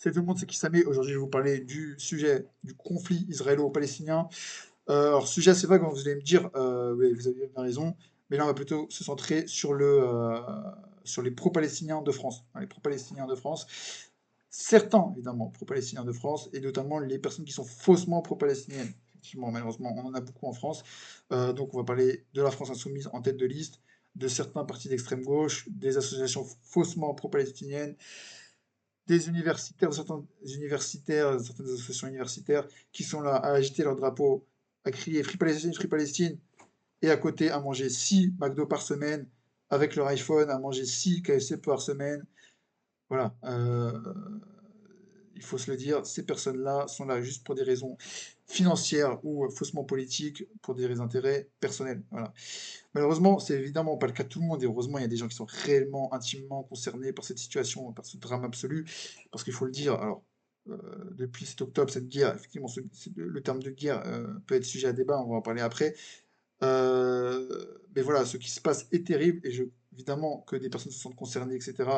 Salut tout le monde, c'est Kisame. Aujourd'hui, je vais vous parler du sujet du conflit israélo-palestinien. Alors, sujet assez vague, hein, vous allez me dire, oui, vous avez bien raison, mais là, on va plutôt se centrer sur les pro-palestiniens de France. Hein, les pro-palestiniens de France, certains, évidemment, pro-palestiniens de France, et notamment les personnes qui sont faussement pro-palestiniennes. Effectivement, malheureusement, on en a beaucoup en France. Donc, on va parler de la France insoumise en tête de liste, de certains partis d'extrême gauche, des associations faussement pro-palestiniennes, des universitaires, certaines associations universitaires qui sont là à agiter leur drapeau, à crier Free Palestine, et à côté à manger 6 McDo par semaine avec leur iPhone, à manger 6 KFC par semaine. Voilà. Il faut se le dire, ces personnes-là sont là juste pour des raisons financières ou faussement politiques, pour des intérêts personnels. Voilà. Malheureusement, c'est évidemment pas le cas de tout le monde, et heureusement, il y a des gens qui sont réellement, intimement concernés par cette situation, par ce drame absolu, parce qu'il faut le dire, alors, depuis 7 octobre, cette guerre, effectivement, le terme de guerre peut être sujet à débat, on va en parler après, mais voilà, ce qui se passe est terrible, et évidemment que des personnes se sentent concernées, etc.,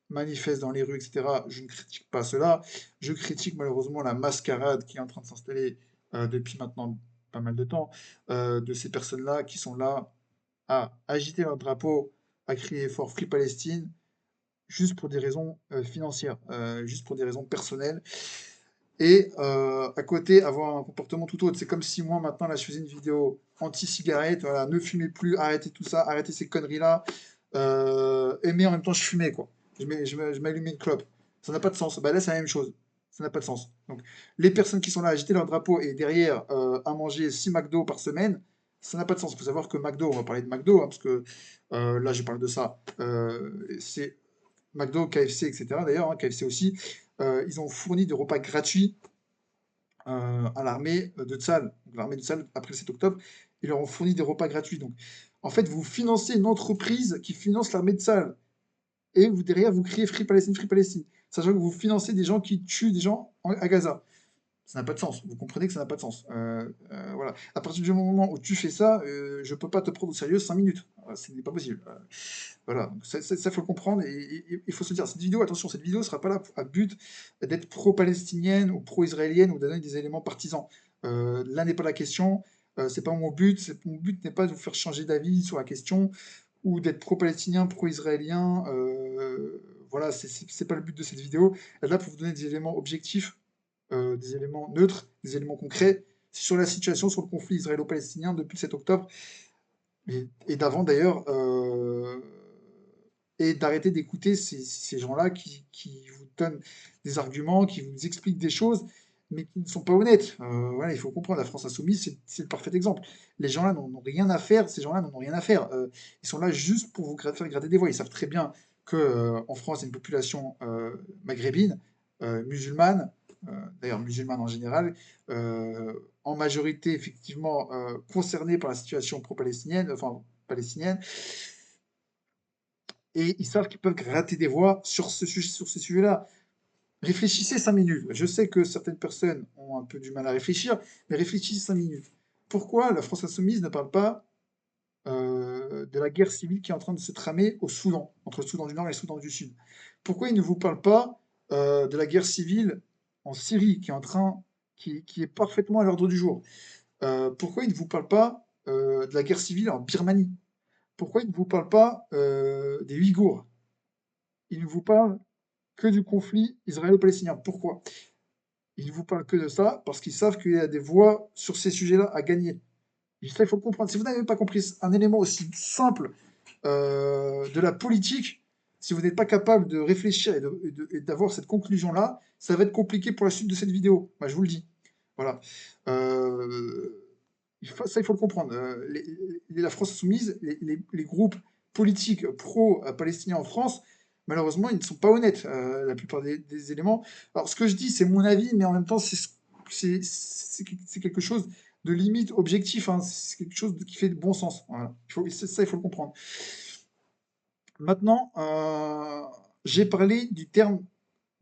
manifestent dans les rues, etc., je ne critique pas cela, je critique malheureusement la mascarade qui est en train de s'installer depuis maintenant pas mal de temps, de ces personnes-là qui sont là à agiter leur drapeau, à crier fort Free Palestine, juste pour des raisons financières, juste pour des raisons personnelles. Et à côté, avoir un comportement tout autre. C'est comme si moi, maintenant, là, je faisais une vidéo anti-cigarette, voilà, ne fumez plus, arrêtez tout ça, arrêtez ces conneries-là, mais en même temps, je fumais, quoi. Je m'allumais une clope. Ça n'a pas de sens. Bah, là, c'est la même chose. Ça n'a pas de sens. Donc, les personnes qui sont là à agiter leur drapeau et derrière à manger 6 McDo par semaine, ça n'a pas de sens. Il faut savoir que McDo, on va parler de McDo, hein, parce que là, je parle de ça. C'est McDo, KFC, etc. D'ailleurs, hein, KFC aussi, ils ont fourni des repas gratuits à l'armée de Tsahal. Donc, l'armée de Tsahal, après le 7 octobre, ils leur ont fourni des repas gratuits. Donc, en fait, vous financez une entreprise qui finance l'armée de Tsahal. Et vous, derrière, vous criez Free Palestine. Sachant que vous financez des gens qui tuent des gens à Gaza. Ça n'a pas de sens. Vous comprenez que ça n'a pas de sens. Voilà. À partir du moment où tu fais ça, je ne peux pas te prendre au sérieux 5 minutes. Ce n'est pas possible. Voilà, donc ça, faut le comprendre et il faut se dire, cette vidéo, attention, cette vidéo ne sera pas là à but d'être pro-palestinienne ou pro-israélienne ou de donner des éléments partisans. Là n'est pas la question, c'est pas mon but, mon but n'est pas de vous faire changer d'avis sur la question ou d'être pro-palestinien, pro-israélien. Voilà, c'est pas le but de cette vidéo. Elle est là pour vous donner des éléments objectifs, des éléments neutres, des éléments concrets sur la situation, sur le conflit israélo-palestinien depuis le 7 octobre et d'avant d'ailleurs, et d'arrêter d'écouter ces gens-là qui vous donnent des arguments, qui vous expliquent des choses, mais qui ne sont pas honnêtes. Voilà, il faut comprendre, la France insoumise, c'est le parfait exemple. Les gens-là n'ont rien à faire, ces gens-là n'en ont rien à faire. Ils sont là juste pour vous faire gratter des voix. Ils savent très bien que en France, il y a une population maghrébine, musulmane, d'ailleurs musulmane en général, en majorité effectivement concernée par la situation pro-palestinienne, enfin palestinienne, et ils savent qu'ils peuvent gratter des voix sur ces sujets-là. Réfléchissez 5 minutes. Je sais que certaines personnes ont un peu du mal à réfléchir, mais réfléchissez 5 minutes. Pourquoi la France insoumise ne parle pas de la guerre civile qui est en train de se tramer au Soudan, entre le Soudan du Nord et le Soudan du Sud? Pourquoi ils ne vous parlent pas de la guerre civile en Syrie qui est parfaitement à l'ordre du jour? Pourquoi ils ne vous parlent pas de la guerre civile en Birmanie? Pourquoi ils ne vous parlent pas des Ouïghours? Ils ne vous parlent que du conflit israélo-palestinien. Pourquoi? Ils ne vous parlent que de ça parce qu'ils savent qu'il y a des voix sur ces sujets-là à gagner. Et ça, il faut le comprendre. Si vous n'avez pas compris un élément aussi simple de la politique, si vous n'êtes pas capable de réfléchir et d'avoir cette conclusion-là, ça va être compliqué pour la suite de cette vidéo. Bah, je vous le dis. Voilà. Euh, Ça, il faut le comprendre. La France insoumise, les groupes politiques pro-palestiniens en France, malheureusement, ils ne sont pas honnêtes, la plupart des éléments. Alors, ce que je dis, c'est mon avis, mais en même temps, c'est quelque chose de limite objectif. Hein. C'est quelque chose qui fait de bon sens. Voilà. Ça, il faut le comprendre. Maintenant, j'ai parlé du terme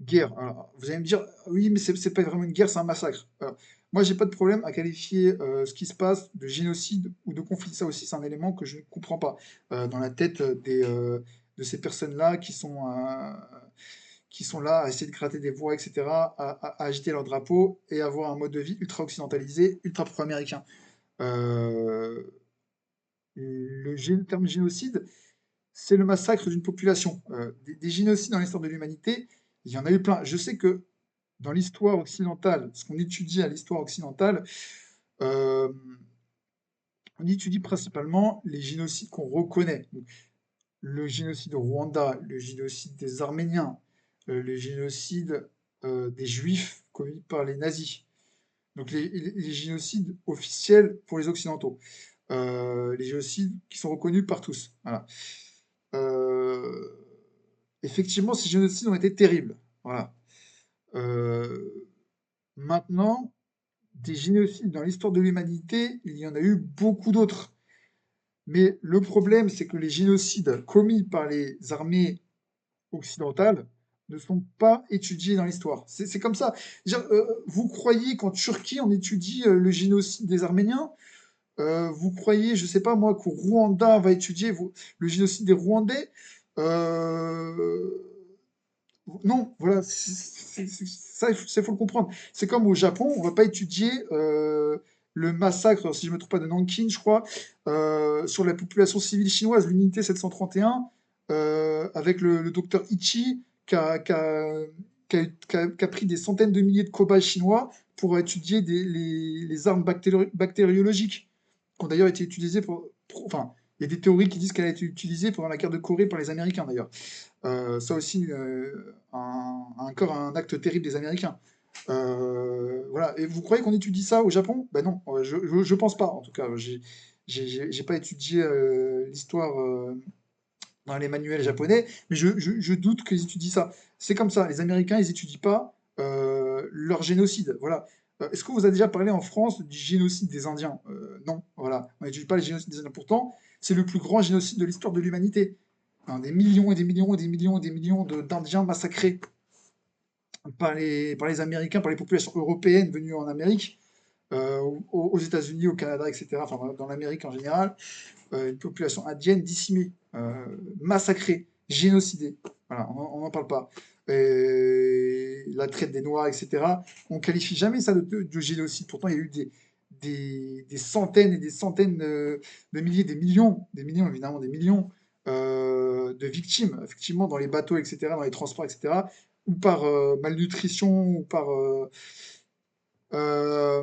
guerre. Alors, vous allez me dire, oui, mais c'est pas vraiment une guerre, c'est un massacre. Alors, moi, j'ai pas de problème à qualifier ce qui se passe de génocide ou de conflit. Ça aussi, c'est un élément que je ne comprends pas dans la tête de ces personnes-là qui sont là à essayer de gratter des voix, etc., à agiter leur drapeau et avoir un mode de vie ultra occidentalisé, ultra pro-américain. Euh, le terme génocide, c'est le massacre d'une population. Des génocides dans l'histoire de l'humanité, il y en a eu plein. Je sais que dans l'histoire occidentale, ce qu'on étudie à l'histoire occidentale, euh, on étudie principalement les génocides qu'on reconnaît. Donc, le génocide au Rwanda, le génocide des Arméniens, le génocide des Juifs commis par les nazis. Donc les génocides officiels pour les Occidentaux. Les génocides qui sont reconnus par tous. Voilà. Euh, Effectivement, ces génocides ont été terribles. Voilà. Euh, Maintenant, des génocides dans l'histoire de l'humanité, il y en a eu beaucoup d'autres. Mais le problème, c'est que les génocides commis par les armées occidentales ne sont pas étudiés dans l'histoire. C'est comme ça. Vous croyez qu'en Turquie, on étudie le génocide des Arméniens? Vous croyez, je sais pas moi, qu'au Rwanda, on va étudier le génocide des Rwandais? Euh, Non, voilà, ça, faut le comprendre. C'est comme au Japon, on va pas étudier le massacre, si je me trompe pas, de Nankin, je crois, sur la population civile chinoise, l'unité 731, avec le docteur Ichi, qui a pris des centaines de milliers de cobayes chinois pour étudier les armes bactériologiques, qui ont d'ailleurs été utilisées enfin, il y a des théories qui disent qu'elle a été utilisée pendant la guerre de Corée par les Américains, d'ailleurs. Ça aussi, encore un acte terrible des Américains. Voilà. Et vous croyez qu'on étudie ça au Japon? Ben non, je pense pas. En tout cas, j'ai pas étudié l'histoire dans les manuels japonais, mais je doute qu'ils étudient ça. C'est comme ça. Les Américains, ils étudient pas leur génocide. Voilà. Est-ce que vous avez déjà parlé en France du génocide des Indiens? Non. Voilà. On n'étudie pas le génocide des Indiens. Pourtant, c'est le plus grand génocide de l'histoire de l'humanité. Hein, des millions et des millions et des millions et des millions d'Indiens massacrés par les Américains, par les populations européennes venues en Amérique, aux États-Unis, au Canada, etc., enfin dans l'Amérique en général, une population indienne décimée, massacrée, génocidée. Voilà, on n'en parle pas. Et la traite des Noirs, etc. On qualifie jamais ça de génocide. Pourtant, il y a eu des centaines et des centaines de milliers, des millions évidemment, des millions de victimes, effectivement, dans les bateaux, etc., dans les transports, etc., ou par malnutrition, ou euh,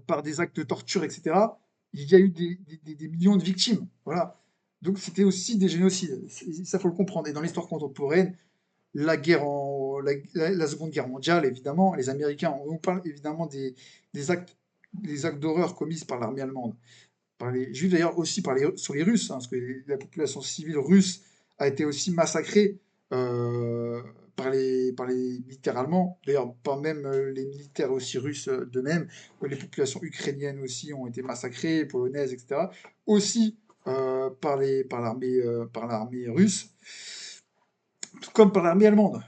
par des actes de torture, etc., il y a eu des millions de victimes. Voilà. Donc c'était aussi des génocides. Ça, faut le comprendre. Et dans l'histoire contemporaine, la Seconde Guerre mondiale, évidemment, les Américains, on nous parle évidemment des actes, des actes d'horreur commis par l'armée allemande, par les Juifs d'ailleurs aussi sur les Russes, hein, parce que la population civile russe a été aussi massacrée euh, par les militaires allemands, d'ailleurs pas même les militaires aussi russes d'eux-mêmes, les populations ukrainiennes aussi ont été massacrées, polonaises, etc., aussi par l'armée russe, tout comme par l'armée allemande.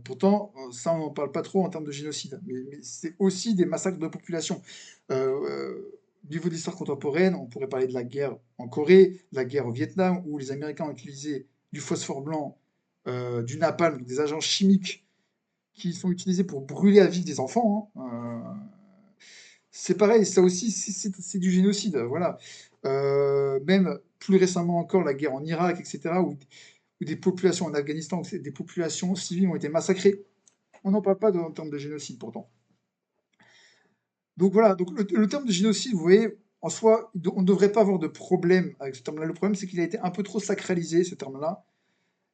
Pourtant, ça on n'en parle pas trop en termes de génocide, mais c'est aussi des massacres de population. Au niveau de l'histoire contemporaine, on pourrait parler de la guerre en Corée, de la guerre au Vietnam, où les Américains ont utilisé du phosphore blanc, du napalm, des agents chimiques qui sont utilisés pour brûler à vif des enfants. Hein. C'est pareil, ça aussi, c'est du génocide. Voilà. Même plus récemment encore, la guerre en Irak, etc., où des populations en Afghanistan, où des populations civiles ont été massacrées. On n'en parle pas en termes de génocide pourtant. Donc voilà, donc le terme de génocide, vous voyez, en soi, on ne devrait pas avoir de problème avec ce terme-là. Le problème, c'est qu'il a été un peu trop sacralisé, ce terme-là.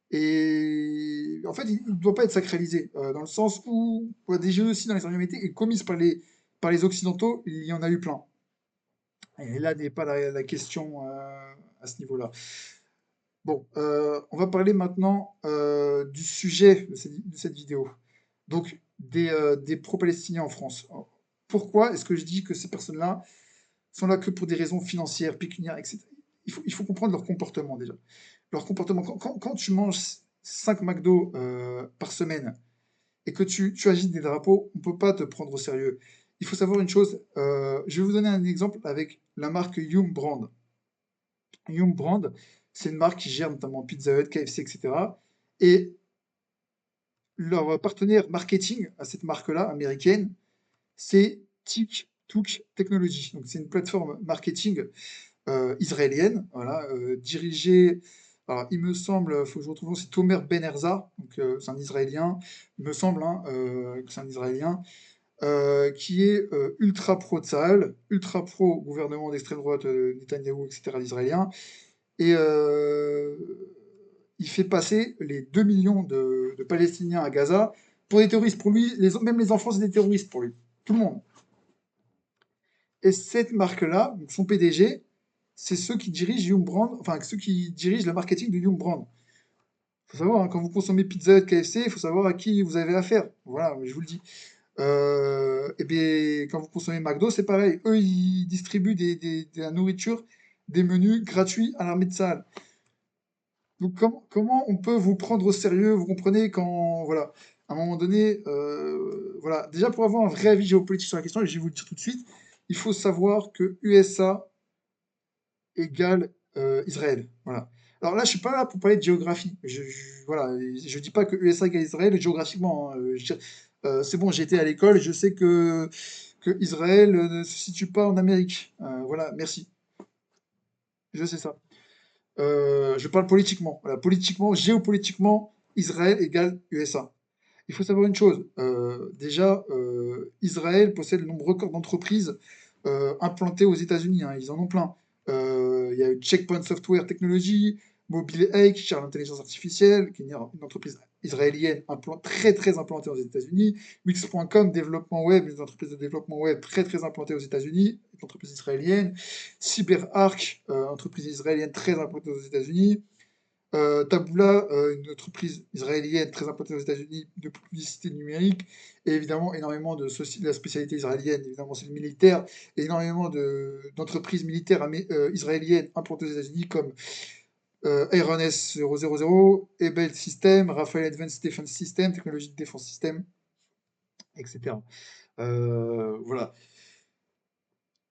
Et en fait, il ne doit pas être sacralisé, dans le sens où des génocides dans les humanités et commis par les Occidentaux, il y en a eu plein. Et là n'est pas la question à ce niveau-là. Bon, on va parler maintenant du sujet de cette vidéo. Donc, des pro-palestiniens en France. Alors, pourquoi est-ce que je dis que ces personnes-là sont là que pour des raisons financières, pécuniaires, etc. Il faut comprendre leur comportement déjà. Leur comportement, quand tu manges 5 McDo par semaine et que tu agites des drapeaux, on ne peut pas te prendre au sérieux. Il faut savoir une chose, je vais vous donner un exemple avec la marque Yum Brand. Yum Brand, c'est une marque qui gère notamment Pizza Hut, KFC, etc. Et cetera. Et leur partenaire marketing à cette marque-là, américaine, c'est TikTok Technology. Donc c'est une plateforme marketing israélienne, voilà, dirigée, alors il me semble, faut que je retrouve, c'est Tomer Ben Herzog, donc c'est un Israélien, il me semble hein, que c'est un Israélien, qui est ultra pro-Tsahal, ultra pro-gouvernement d'extrême droite, Netanyahou, etc., l'israélien, et il fait passer les 2 millions de Palestiniens à Gaza pour des terroristes. Pour lui, même les enfants, c'est des terroristes pour lui. Tout le monde. Et cette marque-là, donc son PDG, c'est ceux qui dirigent Yum Brand, enfin ceux qui dirigent le marketing de Yum Brand. Il faut savoir, hein, quand vous consommez Pizza Hut, KFC, il faut savoir à qui vous avez affaire. Voilà, je vous le dis. Et bien, quand vous consommez McDo, c'est pareil. Eux, ils distribuent de la nourriture, des menus gratuits à l'armée de Sahel. Donc, comment on peut vous prendre au sérieux, vous comprenez, quand, voilà, à un moment donné, voilà, déjà pour avoir un vrai avis géopolitique sur la question, et je vais vous le dire tout de suite, il faut savoir que USA égale Israël. Voilà. Alors là, je suis pas là pour parler de géographie. Voilà, je dis pas que USA égale Israël géographiquement, hein. C'est bon, j'ai été à l'école, je sais que Israël ne se situe pas en Amérique. Voilà, merci. Je sais ça. Je parle politiquement. Voilà, politiquement, géopolitiquement, Israël égale USA. Il faut savoir une chose. Déjà, Israël possède le nombre record d'entreprises implantées aux États-Unis, hein. Ils en ont plein. Il y a eu Checkpoint Software Technology, Mobileye qui gère l'intelligence artificielle, qui est une entreprise israélienne très très implantée aux États-Unis. Wix.com, développement web, une entreprise de développement web très très implantée aux États-Unis, une entreprise israélienne. CyberArk, entreprise israélienne très implantée aux États-Unis. Taboola, une entreprise israélienne très implantée aux États-Unis de publicité numérique, et évidemment énormément de la spécialité israélienne, évidemment c'est le militaire, et énormément d'entreprises militaires israéliennes implantées aux États-Unis comme Iron S000, Ebel System, Rafael Advanced Defense System, Technologie de Défense System, etc. Voilà.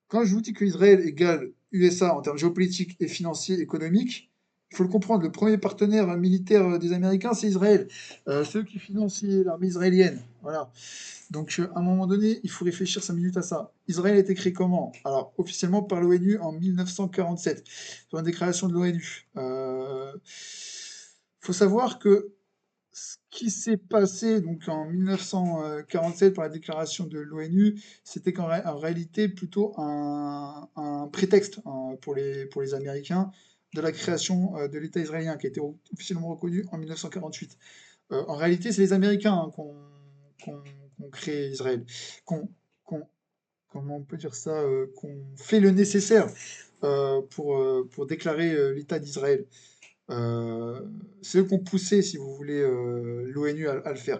Quand je vous dis que Israël égale USA en termes géopolitiques et financiers, économiques, il faut le comprendre, le premier partenaire militaire des Américains, c'est Israël. Ceux qui financent l'armée israélienne. Voilà. Donc, à un moment donné, il faut réfléchir 5 minutes à ça. Israël a été créé comment? Alors, officiellement par l'ONU en 1947, sur la déclaration de l'ONU. Il faut savoir que ce qui s'est passé donc en 1947 par la déclaration de l'ONU, c'était en réalité plutôt un prétexte hein, pour les Américains de la création de l'État israélien qui a été officiellement reconnu en 1948. En réalité, c'est les Américains hein, qui ont créé Israël, qu'on, qu'on- comment on peut dire ça, qu'on fait le nécessaire pour déclarer l'État d'Israël. Euh, c'est eux qui ont poussé, si vous voulez, l'ONU à le faire.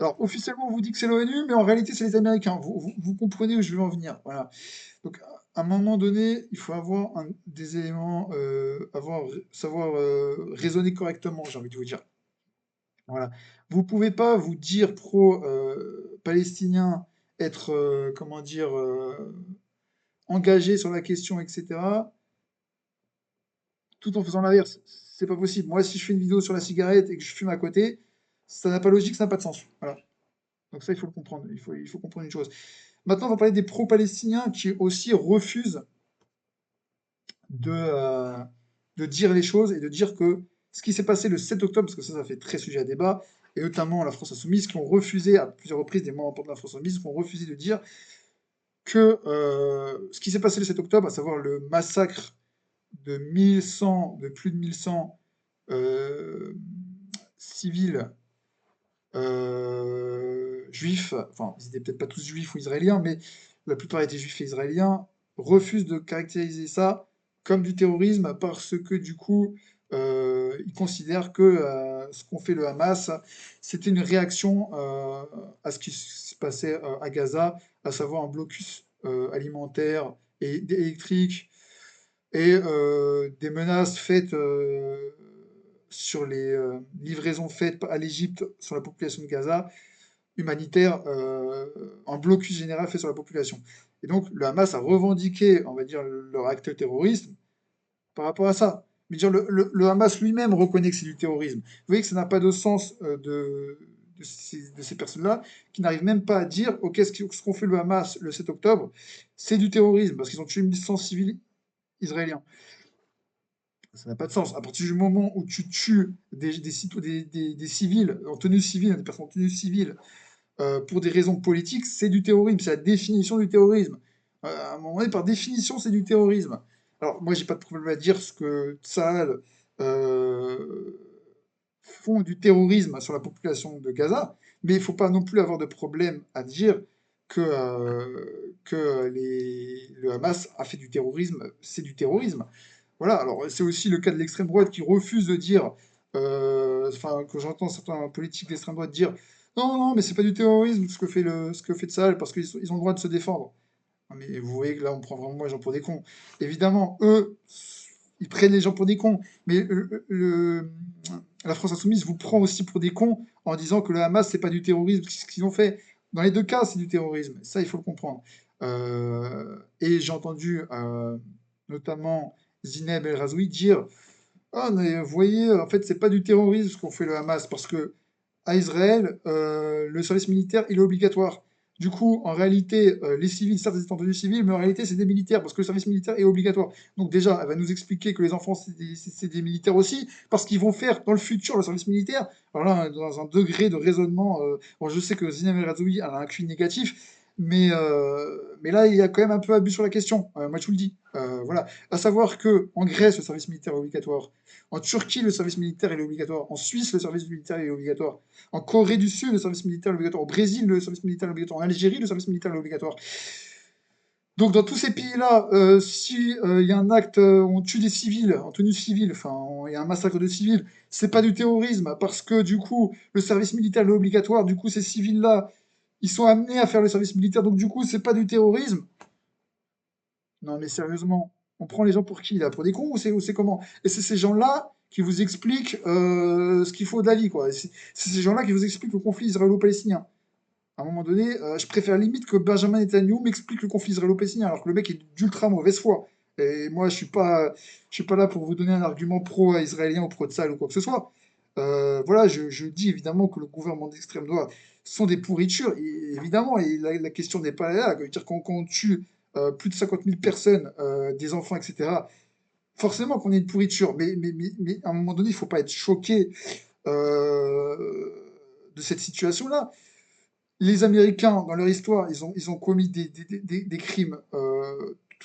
Alors, officiellement, on vous dit que c'est l'ONU, mais en réalité, c'est les Américains. Vous comprenez où je veux en venir. Voilà. Donc, à un moment donné, il faut avoir des éléments, savoir raisonner correctement, j'ai envie de vous dire. Voilà. Vous pouvez pas vous dire pro-palestinien, être, comment dire, engagé sur la question, etc., tout en faisant l'inverse. C'est pas possible. Moi, si je fais une vidéo sur la cigarette et que je fume à côté, ça n'a pas logique, ça n'a pas de sens. Voilà. Donc ça, il faut le comprendre. Il faut comprendre une chose. Maintenant, on va parler des pro-palestiniens qui aussi refusent de, euh, de dire les choses et de dire que ce qui s'est passé le 7 octobre, parce que ça fait très sujet à débat, et notamment la France Insoumise, qui ont refusé à plusieurs reprises, des membres de la France Insoumise, qui ont refusé de dire que ce qui s'est passé le 7 octobre, à savoir le massacre de plus de 1100 euh, civils juifs, enfin, ils n'étaient peut-être pas tous juifs ou israéliens, mais la plupart étaient juifs et israéliens, refusent de caractériser ça comme du terrorisme parce que du coup, ils considèrent que ce qu'ont fait le Hamas, c'était une réaction à ce qui se passait à Gaza, à savoir un blocus alimentaire et électrique et des menaces faites sur les livraisons faites à l'Égypte sur la population de Gaza, humanitaire, un blocus général fait sur la population. Et donc le Hamas a revendiqué, on va dire, leur acte terroriste par rapport à ça. Mais dire, le Hamas lui-même reconnaît que c'est du terrorisme. Vous voyez que ça n'a pas de sens de ces personnes-là, qui n'arrivent même pas à dire, ok, ce qu'ont fait le Hamas le 7 octobre, c'est du terrorisme, parce qu'ils ont tué 1100 civils israéliens. Ça n'a pas de sens. À partir du moment où tu tues des civils en tenue civile, des personnes en tenue civile, pour des raisons politiques, c'est du terrorisme. C'est la définition du terrorisme. À un moment donné, par définition, c'est du terrorisme. Alors, moi, j'ai pas de problème à dire ce que Tsahal euh, font du terrorisme sur la population de Gaza, mais il faut pas non plus avoir de problème à dire que le Hamas a fait du terrorisme, c'est du terrorisme. Voilà, alors c'est aussi le cas de l'extrême droite qui refuse de dire, enfin, que j'entends certains politiques d'extrême droite dire non, non, mais c'est pas du terrorisme ce que fait Tsahal parce ils ont le droit de se défendre. Ah, mais vous voyez que là, on prend vraiment les gens pour des cons. Évidemment, eux, ils prennent les gens pour des cons, mais la France Insoumise vous prend aussi pour des cons en disant que le Hamas, c'est pas du terrorisme, ce qu'ils ont fait. Dans les deux cas, c'est du terrorisme. Ça, il faut le comprendre. Et j'ai entendu notamment Zineb El Razoui dire ah, mais vous voyez, en fait, c'est pas du terrorisme ce qu'on fait le Hamas, parce que à Israël, le service militaire, il est obligatoire. Du coup, en réalité, les civils, certes, ils sont en tenue civile, mais en réalité, c'est des militaires, parce que le service militaire est obligatoire. Donc déjà, elle va nous expliquer que les enfants, c'est des militaires aussi, parce qu'ils vont faire dans le futur le service militaire. Alors là, dans un degré de raisonnement, bon, je sais que Zineb El Razoui a un QI négatif, mais là, il y a quand même un peu abus sur la question. Moi, je vous le dis. Voilà. À savoir que en Grèce, le service militaire est obligatoire. En Turquie, le service militaire est obligatoire. En Suisse, le service militaire est obligatoire. En Corée du Sud, le service militaire est obligatoire. Au Brésil, le service militaire est obligatoire. En Algérie, le service militaire est obligatoire. Donc dans tous ces pays-là, si il y a un acte, on tue des civils en tenue civile, enfin il y a un massacre de civils, c'est pas du terrorisme parce que du coup le service militaire est obligatoire. Du coup ces civils-là, ils sont amenés à faire le service militaire. Donc du coup c'est pas du terrorisme. Non, mais sérieusement, on prend les gens pour qui là? Pour des cons ou c'est comment? Et c'est ces gens-là qui vous expliquent ce qu'il faut de la vie, quoi. Et c'est ces gens-là qui vous expliquent le conflit israélo-palestinien. À un moment donné, je préfère limite que Benjamin Netanyahu m'explique le conflit israélo-palestinien, alors que le mec est d'ultra mauvaise foi. Et moi, je suis pas là pour vous donner un argument pro-israélien ou pro-Tsahal ou quoi que ce soit. Voilà, je dis évidemment que le gouvernement d'extrême droite sont des pourritures, évidemment, et la question n'est pas là. Dire quand on tue plus de 50 000 personnes, des enfants, etc., forcément qu'on est une pourriture, mais à un moment donné, il ne faut pas être choqué de cette situation-là. Les Américains, dans leur histoire, ils ont commis des crimes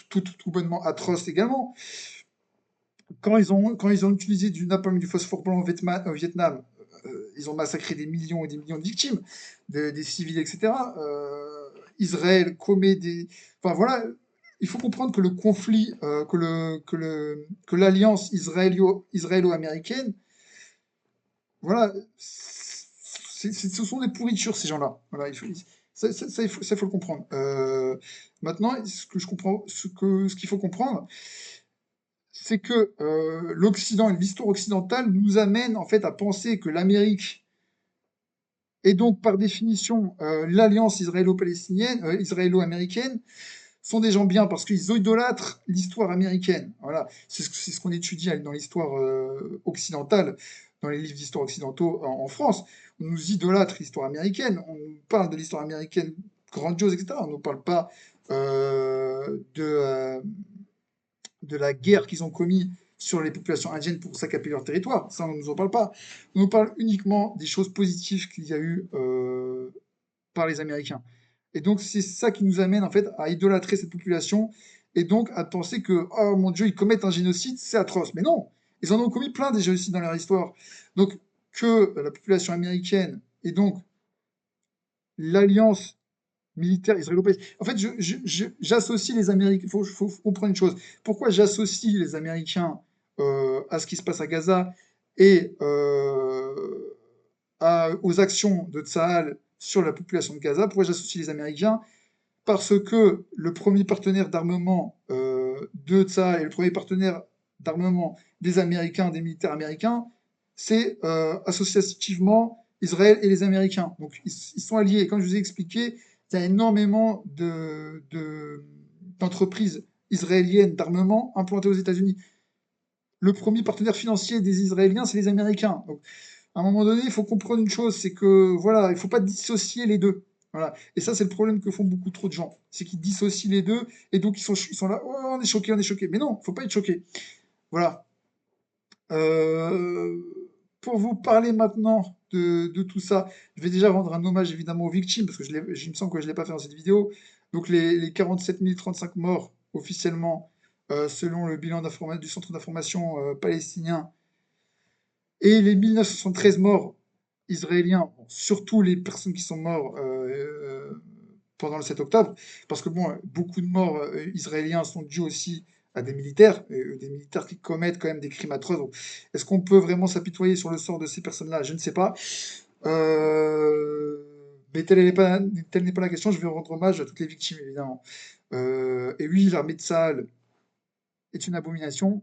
tout bonnement atroces également. Quand ils ont utilisé du napalm et du phosphore blanc au Vietnam, ils ont massacré des millions et des millions de victimes, des civils, etc. Israël commet des... Enfin voilà, il faut comprendre que le conflit, que l'alliance israélo-américaine, voilà, ce sont des pourritures, ces gens-là. Voilà, ça, il faut le comprendre. Maintenant, ce qu'il faut comprendre, c'est que l'Occident et l'histoire occidentale nous amènent en fait à penser que l'Amérique et donc par définition l'alliance israélo-palestinienne, israélo-américaine, sont des gens bien parce qu'ils idolâtrent l'histoire américaine. Voilà, c'est ce qu'on étudie dans l'histoire occidentale, dans les livres d'histoire occidentaux en France. On nous idolâtre l'histoire américaine, on nous parle de l'histoire américaine grandiose, etc. On ne nous parle pas de la guerre qu'ils ont commis sur les populations indiennes pour s'accaparer leur territoire. Ça, on ne nous en parle pas. On nous parle uniquement des choses positives qu'il y a eu par les Américains. Et donc, c'est ça qui nous amène en fait à idolâtrer cette population et donc à penser que, oh mon Dieu, ils commettent un génocide, c'est atroce. Mais non, ils en ont commis plein des génocides dans leur histoire. Donc, que la population américaine et donc l'alliance militaire israélo-palestinienne. En fait, j'associe les Américains. Faut comprendre une chose. Pourquoi j'associe les Américains à ce qui se passe à Gaza et aux actions de Tsahal sur la population de Gaza? Pourquoi j'associe les Américains? Parce que le premier partenaire d'armement de Tsahal et le premier partenaire d'armement des Américains, des militaires américains, c'est associativement Israël et les Américains. Donc ils sont alliés. Et comme je vous ai expliqué, il y a énormément d'entreprises israéliennes d'armement implantées aux États-Unis. le premier partenaire financier des Israéliens, c'est les Américains. Donc, à un moment donné, il faut comprendre une chose, c'est que voilà, il faut pas dissocier les deux. Voilà. Et ça, c'est le problème que font beaucoup trop de gens. C'est qu'ils dissocient les deux, et donc ils sont là, oh, on est choqué, on est choqué. Mais non, faut pas être choqué. Voilà. Euh, pour vous parler maintenant de tout ça, je vais déjà rendre un hommage évidemment aux victimes, parce que il me semble que je ne l'ai pas fait dans cette vidéo. Donc les 47 035 morts officiellement, selon le bilan du centre d'information palestinien, et les 1973 morts israéliens, bon, surtout les personnes qui sont mortes pendant le 7 octobre, parce que bon, beaucoup de morts israéliens sont dus aussi à des militaires qui commettent quand même des crimes atroces. Donc, est-ce qu'on peut vraiment s'apitoyer sur le sort de ces personnes-là? Je ne sais pas. Mais telle n'est pas la question. Je vais rendre hommage à toutes les victimes, évidemment. Et oui, l'armée de Tsahal est une abomination,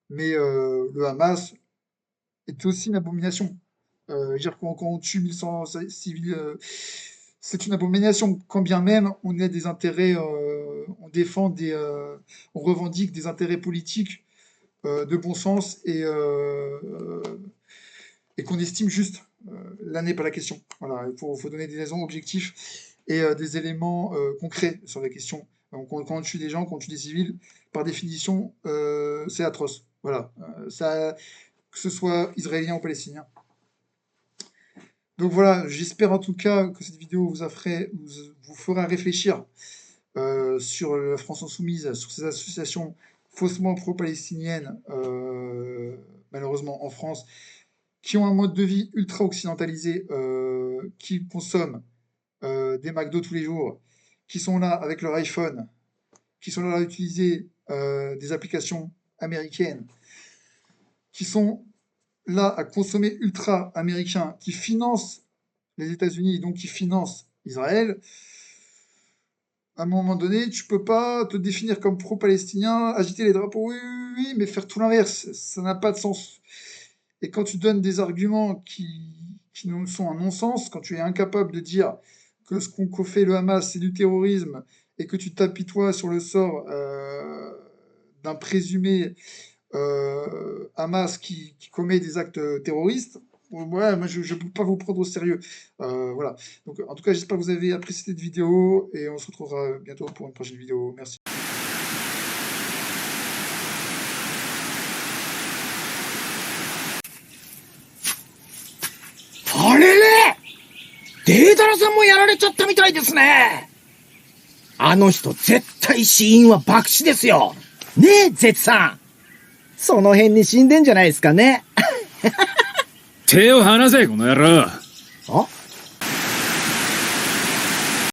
mais le Hamas est aussi une abomination. Je veux dire, quand on tue 1100 civils, c'est une abomination. Quand bien même on a des intérêts, on revendique des intérêts politiques de bon sens et qu'on estime juste. Là n'est pas la question. Voilà, faut donner des raisons objectives et des éléments concrets sur la question. Donc, quand on tue des gens, quand on tue des civils, par définition, c'est atroce. Voilà, ça, que ce soit israélien ou palestinien. Donc voilà, j'espère en tout cas que cette vidéo vous fera réfléchir sur la France Insoumise, sur ces associations faussement pro-palestiniennes, malheureusement en France, qui ont un mode de vie ultra occidentalisé, qui consomment des McDo tous les jours, qui sont là avec leur iPhone, qui sont là à utiliser des applications américaines, qui sont là à consommer ultra américain, qui financent les États-Unis, donc qui financent Israël. À un moment donné, tu peux pas te définir comme pro-palestinien, agiter les drapeaux, oui, oui, oui, mais faire tout l'inverse, ça n'a pas de sens. Et quand tu donnes des arguments qui sont un non-sens, quand tu es incapable de dire que ce qu'ont fait le Hamas, c'est du terrorisme, et que tu t'apitoies sur le sort d'un présumé Hamas qui commet des actes terroristes, ouais, moi je ne peux pas vous prendre au sérieux. Voilà. Donc en tout cas, j'espère que vous avez apprécié cette vidéo et on se retrouvera bientôt pour une prochaine vidéo. Merci. あれれデータラさんもやられちゃったみたいですね。あの人絶対死因は爆死ですよ。ねえ、ゼツさん。その辺に死んでんじゃないですかね。手を離せ、この野郎。